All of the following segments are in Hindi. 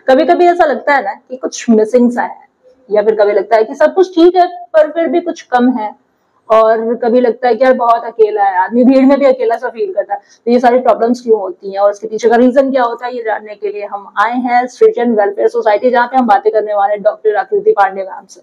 कभी कभी ऐसा लगता है ना कि कुछ मिसिंग सा है, या फिर कभी लगता है कि सब कुछ ठीक है पर फिर भी कुछ कम है, और कभी लगता है कि यार बहुत अकेला है आदमी, भीड़ में भी अकेला सा फील करता है। तो ये सारी प्रॉब्लम्स क्यों होती हैं और इसके पीछे का रीजन क्या होता है, ये जानने के लिए हम आए हैं सृजन वेलफेयर सोसाइटी, जहाँ पे हम बातें करने वाले डॉक्टर आकृति पांडे मैम से।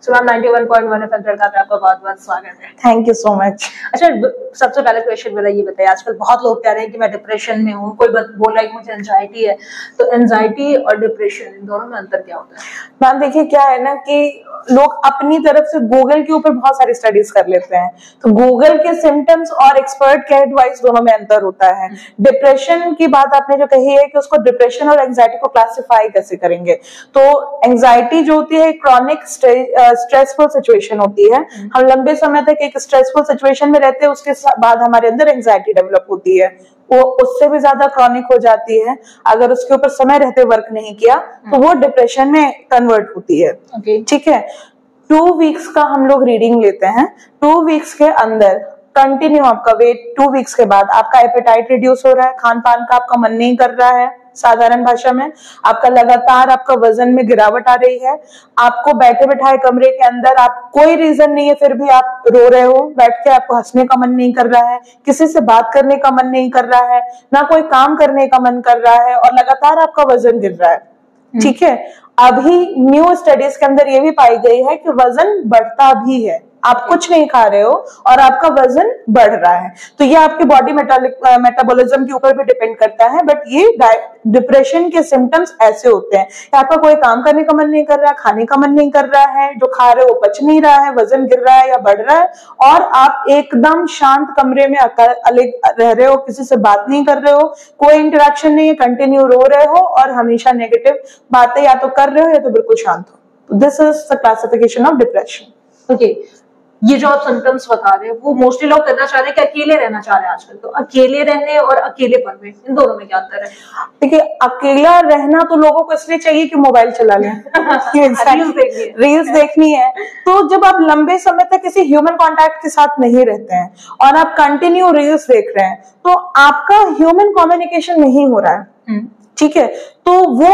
सो मैम 91.1 FM तड़का पे आपका बहुत बहुत स्वागत है। Thank you so much. अच्छा, सबसे पहले क्वेश्चन मेरा ये बताइए, आजकल बहुत लोग कह रहे हैं कि मैं डिप्रेशन में हूँ, कोई बोल रहा है कि मुझे एंजाइटी है, तो एंजाइटी और डिप्रेशन इन दोनों में अंतर क्या होता है? मैम देखिए क्या है ना कि लोग अपनी तरफ से गूगल के ऊपर बहुत सारी स्टडीज कर लेते हैं, तो गूगल के सिम्टम्स और एक्सपर्ट के एडवाइस दोनों में अंतर होता है। डिप्रेशन की बात आपने जो कही है कि उसको डिप्रेशन और एंजाइटी को क्लासिफाई कैसे करेंगे, तो एंजाइटी जो होती है क्रॉनिक स्ट्रेसफुल सिचुएशन होती है। हम लंबे समय तक एक स्ट्रेसफुल सिचुएशन में रहते हैं, उसके बाद हमारे अंदर एंजाइटी डेवलप होती है, वो उससे भी ज्यादा क्रॉनिक हो जाती है। अगर उसके ऊपर समय रहते वर्क नहीं किया तो वो डिप्रेशन में कन्वर्ट होती है। ठीक है, 2 वीक्स का हम लोग रीडिंग लेते हैं। 2 वीक्स के अंदर कंटिन्यू आपका वेट, 2 वीक्स के बाद आपका एपेटाइट रिड्यूस हो रहा है, खान पान का आपका मन नहीं कर रहा है, साधारण भाषा में आपका लगातार आपका वजन में गिरावट आ रही है, आपको बैठे बैठाए कमरे के अंदर आप कोई रीजन नहीं है फिर भी आप रो रहे हो, बैठ के आपको हंसने का मन नहीं कर रहा है, किसी से बात करने का मन नहीं कर रहा है, ना कोई काम करने का मन कर रहा है, और लगातार आपका वजन गिर रहा है। ठीक है, अभी न्यू स्टडीज के अंदर ये भी पाई गई है कि वजन बढ़ता भी है, आप कुछ नहीं खा रहे हो और आपका वजन बढ़ रहा है, तो ये आपके बॉडी मेटाबॉलिज्म के ऊपर भी डिपेंड करता है। बट ये डिप्रेशन के सिम्टम्स ऐसे होते हैं कि आपका कोई काम करने का मन नहीं कर रहा है, खाने का मन नहीं कर रहा है, जो खा रहे हो वो पच नहीं रहा है, वजन गिर रहा है या बढ़ रहा है, और आप एकदम शांत कमरे में अलग रह रहे हो, किसी से बात नहीं कर रहे हो, कोई इंटरेक्शन नहीं है, कंटिन्यू रो रहे हो और हमेशा नेगेटिव बातें या तो कर रहे हो या तो बिल्कुल शांत हो। This is the classification of depression. Okay, ये जो आप सिम्टम्स बता रहे हैं वो मोस्टली लोग करना चाह रहे हैं कि अकेले रहना चाह रहे हैं आजकल, तो अकेले रहने और अकेलेपन में इन दोनों में क्या अंतर है? देखिए, अकेला रहना तो लोगों को इसलिए चाहिए कि मोबाइल चला लें रील्स देखनी है, तो जब आप लंबे समय तक किसी ह्यूमन कांटेक्ट के साथ नहीं रहते हैं और आप कंटिन्यू रील्स देख रहे हैं तो आपका ह्यूमन कम्युनिकेशन नहीं हो रहा है। ठीक है, तो वो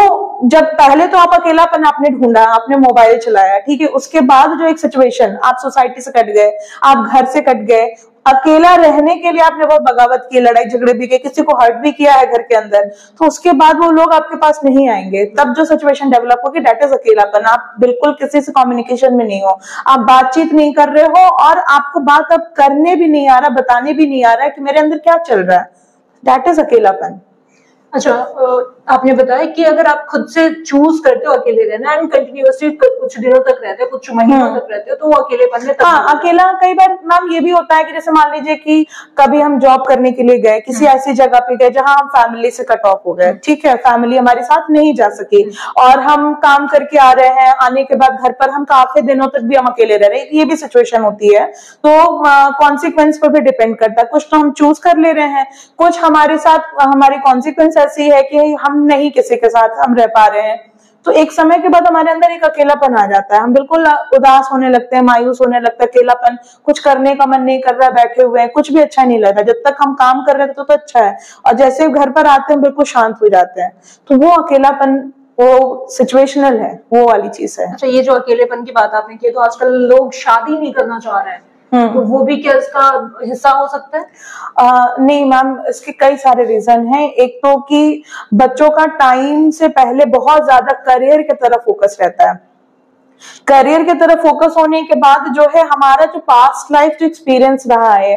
जब पहले तो आप अकेलापन आपने ढूंढा, आपने मोबाइल चलाया, ठीक है, उसके बाद जो एक सिचुएशन, आप सोसाइटी से कट गए, आप घर से कट गए, अकेला रहने के लिए आपने बहुत बगावत की, लड़ाई झगड़े भी किए, किसी को हर्ट भी किया है घर के अंदर, तो उसके बाद वो लोग आपके पास नहीं आएंगे, तब जो सिचुएशन डेवलप होगी दैट इज अकेलापन। आप बिल्कुल किसी से कम्युनिकेशन में नहीं हो, आप बातचीत नहीं कर रहे हो और आपको बात अब करने भी नहीं आ रहा, बताने भी नहीं आ रहा है कि मेरे अंदर क्या चल रहा है, दैट इज अकेलापन। अच्छा, आपने बताया कि अगर आप खुद से चूज करते हो अकेले रहना एंड कंटिन्यूअसली कुछ दिनों तक रहते हो, कुछ महीनों तक रहते हो, तो वो अकेलेपन में अकेला कई बार मैम ये भी होता है कि जैसे मान लीजिए कि कभी हम जॉब करने के लिए गए, किसी ऐसी जगह पे गए जहां हम फैमिली से कट ऑफ हो गए, ठीक है, फैमिली हमारे साथ नहीं जा सकी और हम काम करके आ रहे हैं, आने के बाद घर पर हम काफी दिनों तक भी हम अकेले रह रहे हैं, ये भी सिचुएशन होती है, तो कॉन्सिक्वेंस पर भी डिपेंड करता है। कुछ तो हम चूज कर ले रहे हैं, कुछ हमारे साथ हमारी कॉन्सिक्वेंस ऐसी है कि हम नहीं किसी के साथ हम रह पा रहे हैं, तो एक समय के बाद हमारे अंदर एक अकेलापन आ जाता है, हम बिल्कुल उदास होने लगते हैं, मायूस होने लगता है, अकेलापन, कुछ करने का मन नहीं कर रहा, बैठे हुए हैं, कुछ भी अच्छा नहीं लगता, जब तक हम काम कर रहे थे तो अच्छा है, और जैसे घर पर आते हैं बिल्कुल शांत हो जाते हैं, तो वो अकेलापन वो सिचुएशनल है, वो वाली चीज है। अच्छा, ये जो अकेलेपन की बात आपने की, तो आजकल लोग शादी नहीं करना चाह रहे हैं, तो वो भी क्या इसका हिस्सा हो सकता है? नहीं मैम, इसके कई सारे रीजन हैं। एक तो कि बच्चों का टाइम से पहले बहुत ज्यादा करियर की तरफ फोकस रहता है, करियर की तरफ फोकस होने के बाद जो है हमारा जो पास्ट लाइफ जो एक्सपीरियंस रहा है,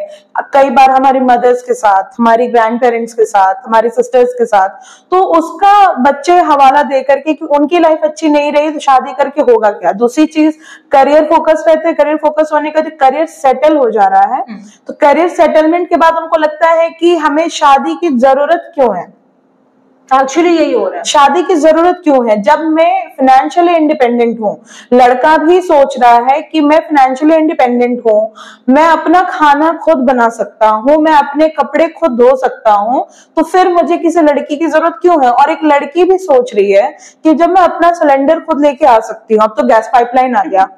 कई बार हमारी मदर्स के साथ, हमारी ग्रैंड पेरेंट्स के साथ, हमारी सिस्टर्स के साथ, तो उसका बच्चे हवाला दे करके कि उनकी लाइफ अच्छी नहीं रही तो शादी करके होगा क्या। दूसरी चीज, करियर फोकस रहते हैं, करियर फोकस होने का जो करियर सेटल हो जा रहा है, तो करियर सेटलमेंट के बाद उनको लगता है कि हमें शादी की जरूरत क्यों है। एक्चुअली यही हो रहा है, शादी की जरूरत क्यों है जब मैं फाइनेंशियली इंडिपेंडेंट हूँ। लड़का भी सोच रहा है कि मैं फाइनेंशियली इंडिपेंडेंट हूँ, मैं अपना खाना खुद बना सकता हूँ, मैं अपने कपड़े खुद धो सकता हूँ, तो फिर मुझे किसी लड़की की जरूरत क्यों है। और एक लड़की भी सोच रही है कि जब मैं अपना सिलेंडर खुद लेके आ सकती हूँ, अब तो गैस पाइपलाइन आ गया,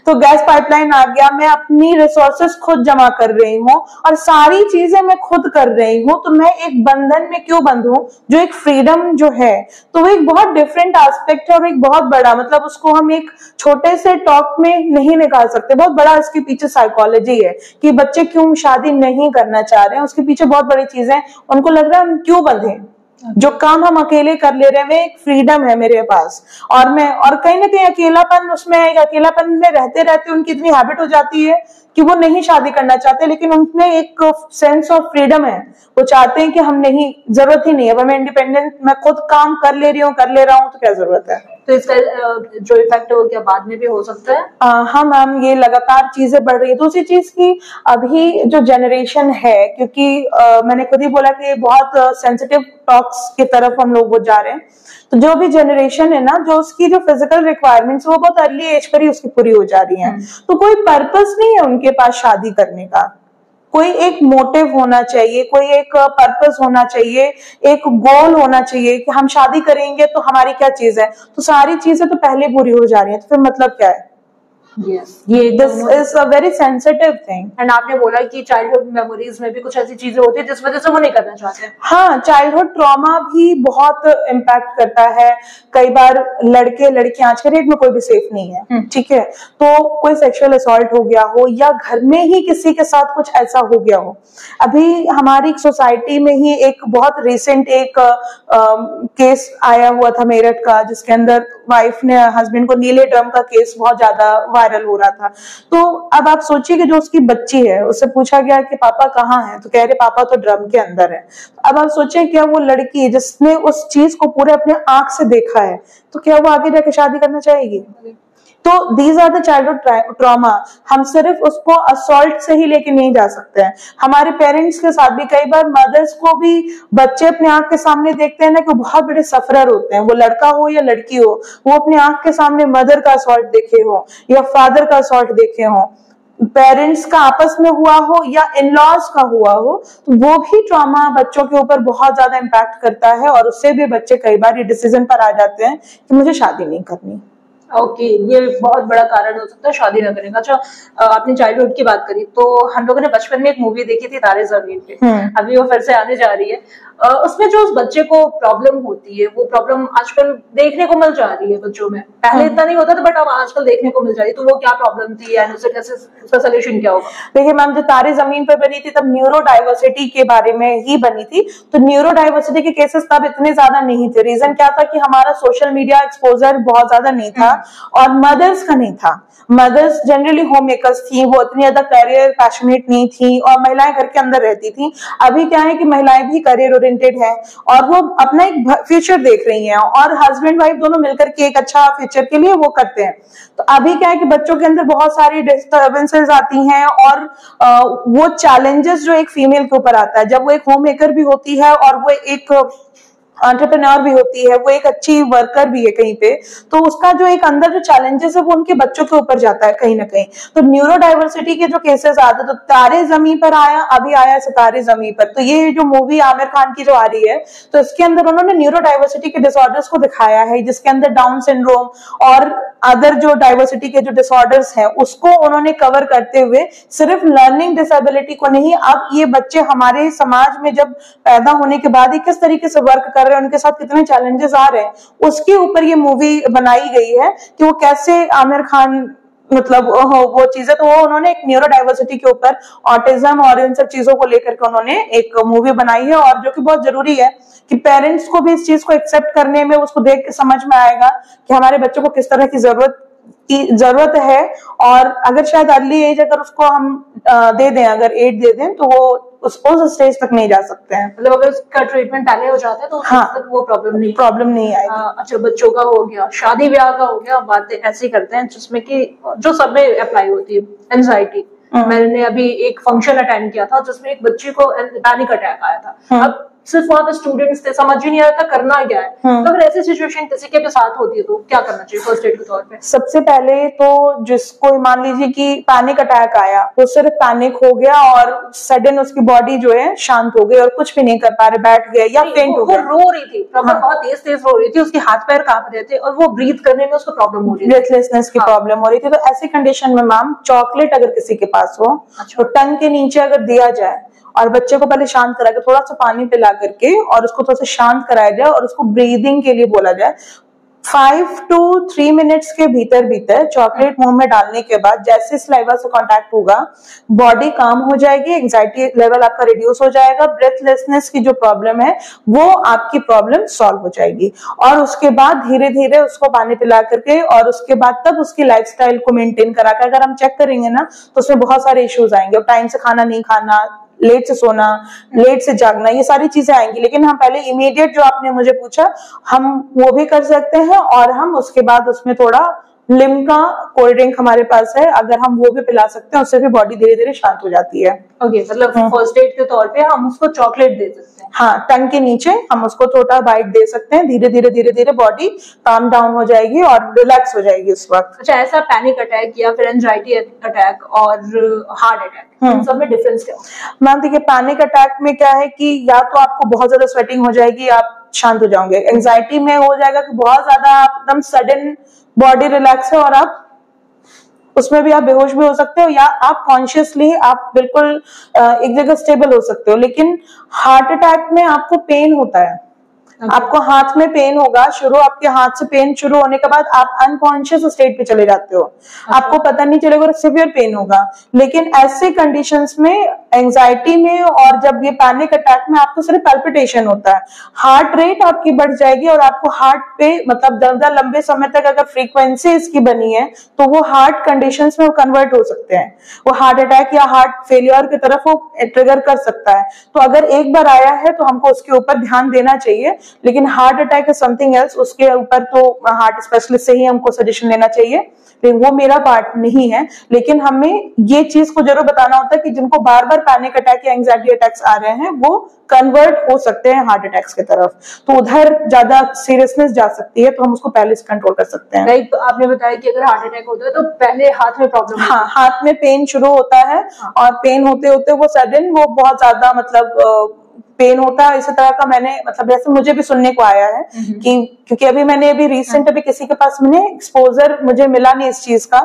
तो गैस पाइपलाइन आ गया, मैं अपनी रिसोर्सेस खुद जमा कर रही हूँ और सारी चीजें मैं खुद कर रही हूँ, तो मैं एक बंधन में क्यों बंधूं जो एक फ्री फ्रीडम जो है, तो वो एक बहुत डिफरेंट एस्पेक्ट है और एक बहुत बड़ा, मतलब उसको हम एक छोटे से टॉक में नहीं निकाल सकते। बहुत बड़ा इसके पीछे साइकोलॉजी है कि बच्चे क्यों शादी नहीं करना चाह रहे हैं, उसके पीछे बहुत बड़ी चीजें, उनको लग रहा है हम क्यों बंधे, जो काम हम अकेले कर ले रहे हैं, वे एक फ्रीडम है मेरे पास। और कहीं ना कहीं अकेलापन, उसमें एक अकेलापन में रहते रहते उनकी इतनी हैबिट हो जाती है कि वो नहीं शादी करना चाहते, लेकिन उनमें एक सेंस ऑफ फ्रीडम है। वो चाहते हैं कि हम नहीं, जरूरत ही नहीं है, मैं इंडिपेंडेंट, मैं खुद काम कर ले रही हूँ, कर ले रहा हूँ, तो क्या जरूरत है। तो इसका जो इफेक्ट है वो क्या बाद में भी हो सकता है? हाँ मैम, ये लगातार चीजें बढ़ रही है। दूसरी चीज की अभी जो जनरेशन है, क्योंकि मैंने खुद ही बोला कि बहुत सेंसिटिव टॉक्स की तरफ हम लोग वो जा रहे हैं, तो जो भी जनरेशन है ना, जो उसकी जो फिजिकल रिक्वायरमेंट्स वो बहुत अर्ली एज पर ही उसकी पूरी हो जा रही है, तो कोई पर्पस नहीं है उनके पास शादी करने का। कोई एक मोटिव होना चाहिए, कोई एक पर्पस होना चाहिए, एक गोल होना चाहिए कि हम शादी करेंगे तो हमारी क्या चीज है। तो सारी चीजें तो पहले पूरी हो जा रही है, तो फिर मतलब क्या है। Yes. This is a very sensitive thing. And आपने बोला कि चाइल्डहुड मेमोरीज में भी कुछ ऐसी चीजें होती है जिस वजह से वो नहीं करना चाहते। हाँ, चाइल्डहुड ट्रॉमा भी बहुत इम्पैक्ट करता है। कई बार लड़के लड़कियां, आज के डेट में कोई भी सेफ नहीं है, ठीक है, तो कोई सेक्सुअल असॉल्ट हो गया हो या घर में ही किसी के साथ कुछ ऐसा हो गया हो। अभी हमारी सोसाइटी में ही एक बहुत रिसेंट एक केस आया हुआ था मेरठ का, जिसके अंदर वाइफ ने हस्बैंड को नीले ड्रम का केस बहुत ज्यादा वायरल हो रहा था। तो अब आप सोचिए कि जो उसकी बच्ची है, उससे पूछा गया कि पापा कहाँ हैं, तो कह रहे पापा तो ड्रम के अंदर है। अब आप सोचें, क्या वो लड़की जिसने उस चीज को पूरे अपने आंख से देखा है, तो क्या वो आगे जाके शादी करना चाहेगी? तो these are the childhood trauma. हम सिर्फ उसको असॉल्ट से ही लेके नहीं जा सकते हैं, हमारे पेरेंट्स के साथ भी कई बार मदर्स को भी बच्चे अपने आंख के सामने देखते हैं ना कि बहुत बड़े सफरर होते हैं, वो लड़का हो या लड़की हो, वो अपने आंख के सामने मदर का असॉल्ट देखे हो या फादर का असॉल्ट देखे हो, पेरेंट्स का आपस में हुआ हो या इन लॉज का हुआ हो, तो वो भी ट्रॉमा बच्चों के ऊपर बहुत ज्यादा इम्पैक्ट करता है। और उससे भी बच्चे कई बार ये डिसीजन पर आ जाते हैं कि मुझे शादी नहीं करनी। ओके, ये बहुत बड़ा कारण हो सकता है शादी न करने का। अच्छा, आपने चाइल्डहुड की बात करी, तो हम लोगों ने बचपन में एक मूवी देखी थी तारे जमीन पे, अभी वो फिर से आने जा रही है। उसमें जो उस बच्चे को प्रॉब्लम होती है, वो प्रॉब्लम आजकल देखने को मिल जा रही है बच्चों में। पहले इतना नहीं होता था, बट अब आजकल देखने को मिल जा रही है। तो वो क्या प्रॉब्लम थी एंड उसे कैसे, उसका सोल्यूशन क्या होगा? देखिए मैम, जो तारे जमीन पर बनी थी तब न्यूरो डाइवर्सिटी के बारे में ही बनी थी। तो न्यूरो डाइवर्सिटी के केसेस तब इतने ज्यादा नहीं थे। रीजन क्या था कि हमारा सोशल मीडिया एक्सपोजर बहुत ज्यादा नहीं था और मदर्स का नहीं था। मदर्स जनरली होम मेकर्स थी, वो इतनी ज्यादा करियर पैशनेट नहीं थी और महिलाएं घर के अंदर रहती थी। अभी क्या है कि महिलाएं भी करियर ओरिएंटेड है और वो अपना एक फ्यूचर देख रही हैं और हस्बैंड वाइफ दोनों मिलकर के एक अच्छा फ्यूचर के लिए वो करते हैं। तो अभी क्या है कि बच्चों के अंदर बहुत सारी डिस्टर्बेंसेस आती हैं और वो चैलेंजेस जो एक फीमेल के ऊपर आता है, जब वो एक होम मेकर भी होती है और वो एक एंटरप्रेन्योर भी होती है, वो एक अच्छी वर्कर भी है कहीं पे, तो उसका जो एक अंदर जो चैलेंजेस है वो उनके बच्चों के ऊपर जाता है कहीं ना कहीं। तो न्यूरो डाइवर्सिटी के जो केसेस आते हैं, तो तारे जमीन पर आया, अभी आया सितारे जमीन पर, तो ये जो मूवी आमिर खान की जो आ रही है, तो इसके अंदर उन्होंने न्यूरो डाइवर्सिटी के डिसऑर्डर्स को दिखाया है, जिसके अंदर डाउन सिंड्रोम और अदर जो डाइवर्सिटी के जो डिसऑर्डर्स हैं उसको उन्होंने कवर करते हुए सिर्फ लर्निंग डिसेबिलिटी को नहीं, अब ये बच्चे हमारे समाज में जब पैदा होने के बाद ही किस तरीके से वर्क कर रहे हैं, उनके साथ कितने चैलेंजेस आ रहे हैं, उसके ऊपर ये मूवी बनाई गई है कि वो कैसे आमिर खान मतलब वो चीजें, तो वो उन्होंने एक न्यूरो डाइवर्सिटी के ऊपर, ऑटिज्म और इन सब चीजों को लेकर के उन्होंने एक मूवी बनाई है। और जो कि बहुत जरूरी है कि पेरेंट्स को भी इस चीज को एक्सेप्ट करने में, उसको देख के समझ में आएगा कि हमारे बच्चों को किस तरह की जरूरत है। और अगर शायद अर्ली एज अगर उसको हम दे दें, अगर एज दे दें, तो वो उस स्टेज तक नहीं जा सकते हैं। मतलब अगर उसका ट्रीटमेंट पहले हो जाता है तो हाँ, तक वो प्रॉब्लम नहीं आएगी। अच्छा, बच्चों का हो गया, शादी ब्याह का हो गया, बातें ऐसी करते हैं जिसमें कि जो सब में अप्लाई होती है, एंजाइटी। मैंने अभी एक फंक्शन अटेंड किया था जिसमें एक बच्ची को पैनिक अटैक आया था। अब सिर्फ वहां पे स्टूडेंट्स थे, समझ ही नहीं आता करना क्या है। तो अगर ऐसी सिचुएशन किसी के साथ होती है तो क्या करना चाहिए फर्स्ट एड के तौर पे? सबसे पहले तो जिसको मान लीजिए कि पैनिक अटैक आया, वो सिर्फ पैनिक हो गया और सडन उसकी बॉडी जो है शांत हो गई और कुछ भी नहीं कर पा रहे, बैठ गए या फेंट हो गए। वो रो रही थी, बहुत तेज तेज रो रही थी, उसके हाथ पैर कांप रहे थे और वो ब्रीथ करने में उसको प्रॉब्लम हो रही थी, ब्रेथलेसनेस की प्रॉब्लम हो रही थी। तो ऐसी कंडीशन में मैम, चॉकलेट अगर किसी के पास हो तो टंग के नीचे अगर दिया जाए और बच्चे को पहले शांत करा के थोड़ा सा पानी पिला करके और उसको थोड़ा सा शांत कराया जाए और उसको ब्रीदिंग के लिए बोला जाए। 5 to 3 मिनट्स के भीतर भीतर चॉकलेट मुंह में डालने के बाद जैसे सलाइवा से कांटेक्ट होगा बॉडी काम हो जाएगी, एंजाइटी लेवल आपका रिड्यूस हो जाएगा, ब्रेथलेसनेस की जो प्रॉब्लम है वो आपकी प्रॉब्लम सॉल्व हो जाएगी। और उसके बाद धीरे धीरे उसको पानी पिला करके और उसके बाद तब उसकी लाइफस्टाइल को मेंटेन करा कर अगर हम चेक करेंगे ना तो उसमें बहुत सारे इश्यूज आएंगे। टाइम से खाना नहीं खाना, लेट से सोना, लेट से जागना, ये सारी चीजें आएंगी। लेकिन हम पहले इमीडिएट जो आपने मुझे पूछा हम वो भी कर सकते हैं और हम उसके बाद उसमें थोड़ा लिम्का कोल्ड ड्रिंक हमारे पास है, अगर हम वो भी पिला सकते हैं उससे भी बॉडी धीरे धीरे शांत हो जाती है। ओके, मतलब फर्स्ट एड के तौर पे हम उसको चॉकलेट दे सकते हैं। हाँ, टंग के नीचे हम उसको छोटा बाइट दे सकते हैं, धीरे धीरे बॉडी काम डाउन हो जाएगी और रिलैक्स हो जाएगी उस वक्त। अच्छा, ऐसा पैनिक अटैक या फिर एंजाइटी अटैक और हार्ट अटैक, इन सब में डिफरेंस क्या है? मैम देखिए, पैनिक अटैक में क्या है कि या तो आपको बहुत ज्यादा स्वेटिंग हो जाएगी, आप शांत हो जाओगे। एंजाइटी में हो जाएगा कि बहुत ज्यादा आप एकदम सडन बॉडी रिलैक्स है और आप उसमें भी आप बेहोश भी हो सकते हो या आप कॉन्शियसली आप बिल्कुल एक जगह स्टेबल हो सकते हो। लेकिन हार्ट अटैक में आपको पेन होता है, आपको हाथ में पेन होगा, आपके हाथ से पेन शुरू होने के बाद आप अनकॉन्शियस स्टेट पे चले जाते हो, आपको पता नहीं चलेगा और सिवियर पेन होगा। लेकिन ऐसे कंडीशंस में एंजाइटी में और जब ये पैनिक अटैक में आपको सिर्फ पैल्पिटेशन होता है, हार्ट रेट आपकी बढ़ जाएगी और आपको हार्ट पे मतलब ज्यादा लंबे समय तक अगर फ्रीक्वेंसी इसकी बनी है तो वो हार्ट कंडीशंस में कन्वर्ट हो सकते हैं, वो हार्ट अटैक या हार्ट फेलियर की तरफ वो ट्रिगर कर सकता है। तो अगर एक बार आया है तो हमको उसके ऊपर ध्यान देना चाहिए। लेकिन heart attack is something else, उसके ऊपर तो हार्ट स्पेशलिस्ट से ही हमको सजेशन लेना चाहिए, लेकिन वो मेरा पार्ट नहीं है। लेकिन हमें ये चीज को जरूर बताना होता है कि जिनको बार बार पैनिक अटैक या एंजाइटी अटैक्स आ रहे हैं वो कन्वर्ट हो सकते हैं हार्ट अटैक्स की तरफ, तो उधर ज्यादा सीरियसनेस जा सकती है, तो हम उसको पहले से कंट्रोल कर सकते हैं। लाइक आपने बताया कि अगर हार्ट अटैक होता है तो पहले हाथ में प्रॉब्लम, हाँ, हाथ में पेन शुरू होता है और पेन होते होते वो सडन वो बहुत ज्यादा मतलब पेन होता है। इसी तरह का मैंने मतलब जैसे मुझे भी सुनने को आया है कि क्योंकि अभी मैंने रिसेंट किसी के पास मैंने एक्सपोजर मुझे मिला नहीं इस चीज का,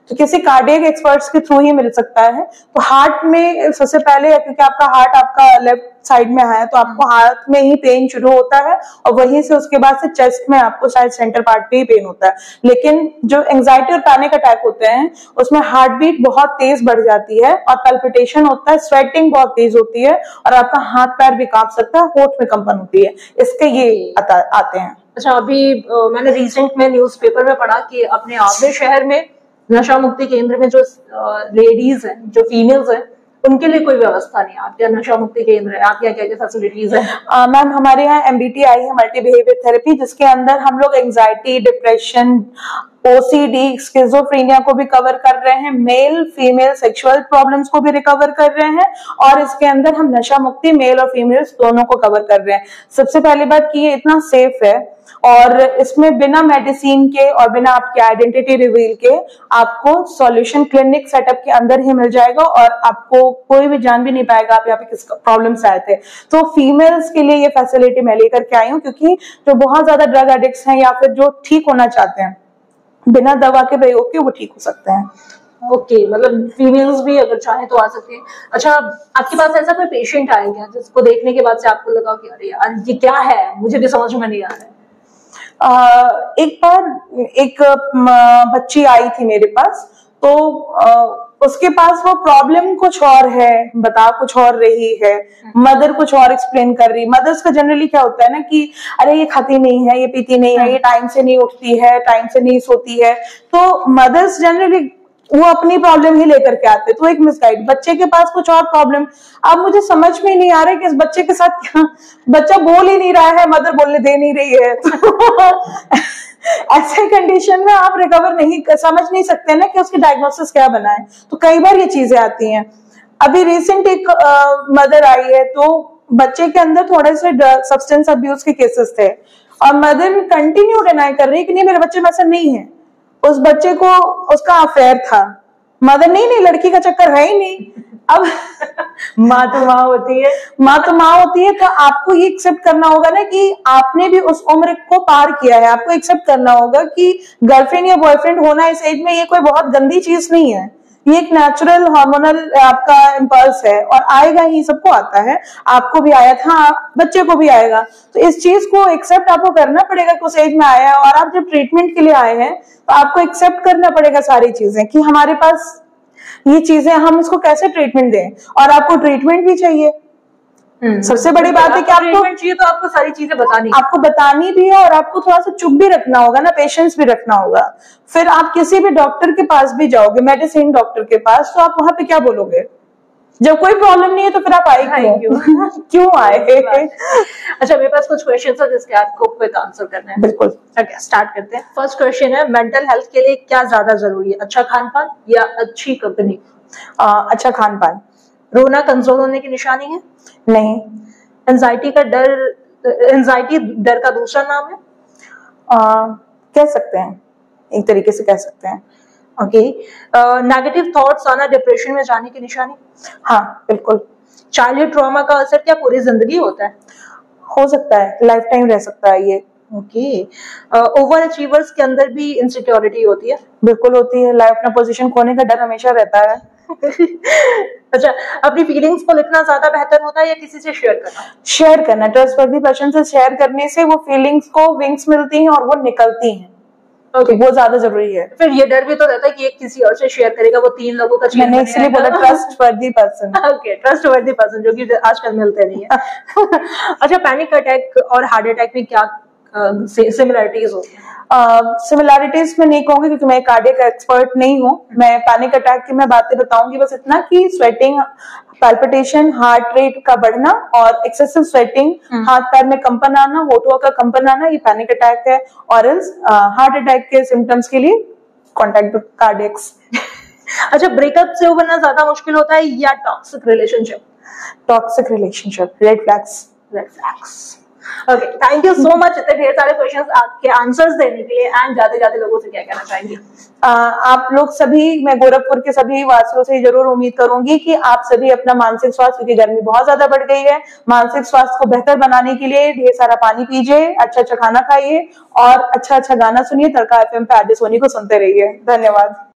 तो किसी कार्डियक एक्सपर्ट्स के थ्रू ही मिल सकता है। तो हार्ट में सबसे पहले क्योंकि आपका हार्ट आपका लेफ्ट साइड में है तो आपको हाथ में ही पेन शुरू होता है और वहीं से उसके बाद से चेस्ट में आपको शायद सेंटर पार्ट पे ही पेन होता है। लेकिन जो एंजाइटी और पैनिक अटैक होते हैं उसमें हार्ट बीट बहुत तेज बढ़ जाती है और पल्पिटेशन होता है, स्वेटिंग बहुत तेज होती है और आपका हाथ पैर भी कांप सकता है, होठ में कंपन होती है, इसके ये आते हैं। अच्छा, अभी मैंने रिसेंट में न्यूज़पेपर में पढ़ा कि अपने आगरे शहर में नशा मुक्ति केंद्र में जो लेडीज हैं, जो फीमेल्स हैं, उनके लिए कोई व्यवस्था नहीं है। आपके यहाँ नशा मुक्ति केंद्र है, आपके यहाँ क्या क्या फैसिलिटीज है? मैम हमारे यहाँ MBTI है, मल्टी बिहेवियर थेरेपी, जिसके अंदर हम लोग एंजाइटी, डिप्रेशन, OCD, स्किज़ोफ्रेनिया को भी कवर कर रहे हैं, मेल फीमेल सेक्सुअल प्रॉब्लम्स को भी रिकवर कर रहे हैं और इसके अंदर हम नशा मुक्ति मेल और फीमेल्स दोनों को कवर कर रहे हैं। सबसे पहली बात कि ये इतना सेफ है और इसमें बिना मेडिसिन के और बिना आपकी आइडेंटिटी रिवील के आपको सॉल्यूशन क्लिनिक सेटअप के अंदर ही मिल जाएगा और आपको कोई भी जान भी नहीं पाएगा आप यहाँ पे किस प्रॉब्लम से आए थे। तो फीमेल्स के लिए ये फैसिलिटी मैं लेकर के आई हूँ क्योंकि जो बहुत ज्यादा ड्रग एडिक्ट्स हैं या फिर जो ठीक होना चाहते हैं बिना दवा के प्रयोग के वो ठीक हो सकते हैं। ओके, मतलब फीमेल्स भी अगर चाहे तो आ सकते हैं। अच्छा, आपके पास ऐसा कोई पेशेंट आया क्या जिसको देखने के बाद से आपको लगा कि अरे यार ये क्या है, मुझे भी समझ में नहीं आ रहा है? एक बार एक बच्ची आई थी मेरे पास, तो उसके पास वो प्रॉब्लम कुछ और है, बता कुछ और रही है, मदर कुछ और एक्सप्लेन कर रही। मदर्स का जनरली क्या होता है ना कि अरे ये खाती नहीं है, ये पीती नहीं है, ये टाइम से नहीं उठती है, टाइम से नहीं सोती है, तो मदर्स जनरली वो अपनी प्रॉब्लम ही लेकर के आते, तो एक मिसगाइड। बच्चे के पास कुछ और प्रॉब्लम, अब मुझे समझ में नहीं आ रहा है कि इस बच्चे के साथ क्या, बच्चा बोल ही नहीं रहा है, मदर बोलने दे नहीं रही है। ऐसे कंडीशन में आप रिकवर नहीं समझ नहीं सकते ना कि उसकी डायग्नोसिस क्या बना है, तो कई बार ये चीजें आती हैं। अभी रिसेंट एक मदर आई है, तो बच्चे के अंदर थोड़े से सब्सटेंस अब्यूज के केसेस थे और मदर कंटिन्यू डिनाई कर रही है कि नहीं मेरे बच्चे में ऐसा नहीं है, उस बच्चे को उसका अफेयर था। मदर नहीं लड़की का चक्कर है ही नहीं। अब माँ तो माँ होती है, माँ तो माँ होती है, तो आपको ये एक्सेप्ट करना होगा ना कि आपने भी उस उम्र को पार किया है। आपको एक्सेप्ट करना होगा कि गर्लफ्रेंड या बॉयफ्रेंड होना इस एज में ये कोई बहुत गंदी चीज नहीं है, ये एक नेचुरल हार्मोनल आपका इम्पल्स है और आएगा ही, सबको आता है, आपको भी आया था, बच्चे को भी आएगा। तो इस चीज को एक्सेप्ट आपको करना पड़ेगा कि उस एज में आया है, और आप जब ट्रीटमेंट के लिए आए हैं तो आपको एक्सेप्ट करना पड़ेगा सारी चीजें कि हमारे पास ये चीजें, हम इसको कैसे ट्रीटमेंट दें, और आपको ट्रीटमेंट भी चाहिए। सबसे बड़ी बात है कि आपको चाहिए तो आपको सारी चीजें बतानी भी है, और आपको थोड़ा सा चुप भी रखना होगा ना, पेशेंस भी रखना होगा। फिर आप किसी भी डॉक्टर के पास भी जाओगे, मेडिसिन डॉक्टर के पास, तो आप वहां पे क्या बोलोगे? जब कोई प्रॉब्लम नहीं है तो फिर आप आए क्यों? क्यों आए? अच्छा, मेरे पास कुछ क्वेश्चंस है जिसके आपको क्विक आंसर करने हैं। बिल्कुल, ओके, स्टार्ट करते हैं। फर्स्ट क्वेश्चन है, मेंटल हेल्थ के लिए क्या ज्यादा जरूरी है, अच्छा खान पान या अच्छी कंपनी? अच्छा खान पान। रोना कमजोर होने की निशानी है? नहीं। एंजाइटी डर का दूसरा नाम है? कह सकते हैं, एक तरीके से कह सकते हैं। ओके। नेगेटिव थॉट्स आना डिप्रेशन में जाने की निशानी? हाँ, बिल्कुल। चाइल्डहुड ट्रॉमा का असर क्या पूरी जिंदगी होता है? हो सकता है, लाइफ टाइम रह सकता है ये। ओके। ओवर अचीवर्स के अंदर भी इनसिक्योरिटी होती है? बिल्कुल होती है, लाइफ में पोजीशन खोने का डर हमेशा रहता है। अच्छा, अपनी फीलिंग्स को लिखना ज्यादा बेहतर होता है या किसी से शेयर करना? शेयर करना, ट्रस्टवर्दी पर्सन से शेयर करने से वो फीलिंग्स को विंग्स मिलती हैं और वो निकलती हैं। ओके, वो ज्यादा जरूरी है। फिर ये डर भी तो रहता है कि एक किसी और से शेयर करेगा, वो 3 लोगों का मैंने इसलिए बोला trustworthy person. Okay, trustworthy person, जो कि आजकल मिलते नहीं है। अच्छा, पैनिक अटैक और हार्ट अटैक में क्या सिमिलरिटीज होती है? सिमिलैरिटीज में नहीं कहूंगी क्योंकि मैं कार्डियक एक्सपर्ट नहीं हूँ। मैं पैनिक अटैक की मैं बातें बताऊंगी बस इतना कि स्वेटिंग, पैल्पिटेशन, हार्ट रेट का बढ़ना और एक्सेसिव स्वेटिंग, हाथ पैर में कंपन आना, होठों का कंपन आना, ये पैनिक अटैक है। और हार्ट अटैक के सिम्टम्स के लिए कॉन्टैक्ट कार्डियक्स। अच्छा, ब्रेकअप से उभरना ज्यादा मुश्किल होता है या toxic relationship? Toxic relationship, red flags. Red flags. Okay, thank you so much इतने ढेर सारे क्वेश्चंस आपके आंसर्स देने के लिए। एंड जाते जाते लोगों से क्या कहना चाहेंगे? आप लोग सभी, मैं गोरखपुर के सभी वासियों से जरूर उम्मीद करूंगी कि आप सभी अपना मानसिक स्वास्थ्य, क्योंकि गर्मी बहुत ज्यादा बढ़ गई है, मानसिक स्वास्थ्य को बेहतर बनाने के लिए ढेर सारा पानी पीजिए, अच्छा अच्छा खाना खाइए और अच्छा अच्छा गाना सुनिए। तड़का FM पे आरजे सोनी को सुनते रहिए। धन्यवाद।